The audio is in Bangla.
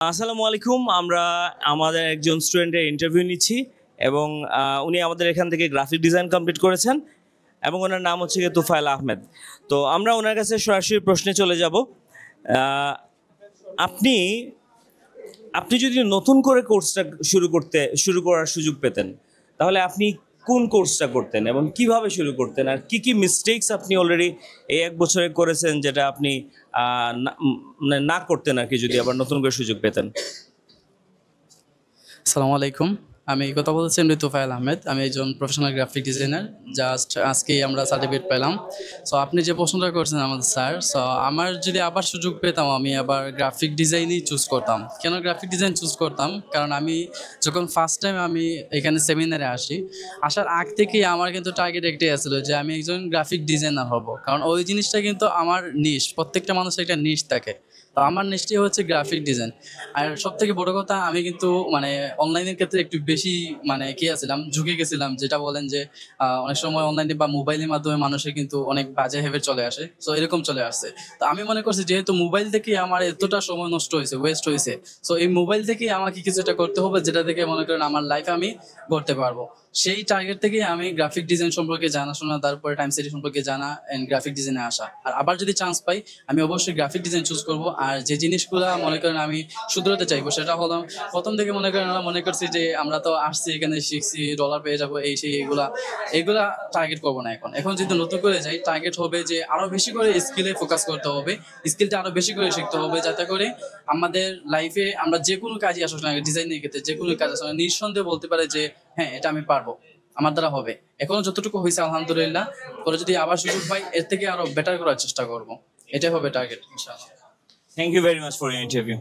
আসসালামু আলাইকুম। আমরা আমাদের একজন স্টুডেন্টের ইন্টারভিউ নিচ্ছি এবং উনি আমাদের এখান থেকে গ্রাফিক ডিজাইন কমপ্লিট করেছেন এবং ওনার নাম হচ্ছে গিয়ে তুফাইল আহমেদ। তো আমরা ওনার কাছে সরাসরি প্রশ্নে চলে যাব। আহ, আপনি আপনি যদি নতুন করে কোর্সটা শুরু করার সুযোগ পেতেন, তাহলে আপনি কোন কোর্সটা করতেন এবং কিভাবে শুরু করতেন, আর কি কি মিস্টেকস আপনি অলরেডি এই এক বছরে করেছেন যেটা আপনি মানে না করতেন আর কি, যদি আবার নতুন করে সুযোগ পেতেন? আসসালামু আলাইকুম। আমি কথা বলছি এমডি তুফাইল আহমেদ। আমি একজন প্রফেশনাল গ্রাফিক ডিজাইনার। জাস্ট আজকেই আমরা সার্টিফিকেট পেলাম। সো আপনি যে প্রশ্নটা করছেন আমাদের স্যার, সো আমার যদি আবার সুযোগ পেতাম আমি আবার গ্রাফিক ডিজাইনই চুজ করতাম। কেন গ্রাফিক ডিজাইন চুজ করতাম? কারণ আমি যখন ফার্স্ট টাইম আমি এখানে সেমিনারে আসার আগ থেকেই আমার কিন্তু টার্গেট একটাই ছিল যে আমি একজন গ্রাফিক ডিজাইনার হব। কারণ ওই জিনিসটা কিন্তু আমার নিশ, প্রত্যেকটা মানুষের একটা নিশ থাকে। তো আমার নিশটি হচ্ছে গ্রাফিক ডিজাইন। আর সব থেকে বড় কথা, আমি কিন্তু মানে অনলাইনের ক্ষেত্রে একটু বেশি কি আছিলাম, ঝুঁকে গেছিলাম। যেটা বলেন যে অনেক সময় অনলাইনে বা মোবাইলের মাধ্যমে মানুষের কিন্তু অনেক বাজে হ্যাবিট চলে আসে। তো এরকম চলে আসছে। তো আমি মনে করছি যেহেতু মোবাইল থেকে আমার এতটা সময় নষ্ট হয়েছে, ওয়েস্ট হয়েছে, সো এই মোবাইল থেকেই আমাকে কিছুটা করতে হবে যেটা থেকে মনে করেন আমার লাইফে আমি করতে পারবো। সেই টার্গেট থেকে আমি গ্রাফিক ডিজাইন সম্পর্কে জানাশোনা, তারপরে টাইম সিটি সম্পর্কে জানা এন্ড গ্রাফিক ডিজাইনে আসা। আর আবার যদি চান্স পাই আমি অবশ্যই গ্রাফিক ডিজাইন চুজ করব। আর যে জিনিসগুলো মনে করেন আমি শুধরাতে চাইবো সেটা হলো, প্রথম থেকে মনে করেন আমরা মনে করছি যে আমরা তো আসছি এখানে শিখছি, ডলার পেয়ে যাবো, এই সেই এগুলা এগুলা টার্গেট করবো না। এখন যদি নতুন করে যাই, টার্গেট হবে যে আরো বেশি করে স্কিলে ফোকাস করতে হবে, স্কিলটা আরো বেশি করে শিখতে হবে, যাতে করে আমাদের লাইফে আমরা যে কোনো কাজই আসলে না, ডিজাইনের ক্ষেত্রে যে কোনো কাজ আসলে নিঃসন্দেহে বলতে পারে যে হ্যাঁ এটা আমি পারবো, আমার দ্বারা হবে। এখনো যতটুকু হয়েছে আলহামদুলিল্লাহ, পরে যদি আবার সুযোগ পাই এর থেকে আরো বেটার করার চেষ্টা করব। এটাই হবে টার্গেট ইনশাআল্লাহ। Thank you very much for your interview.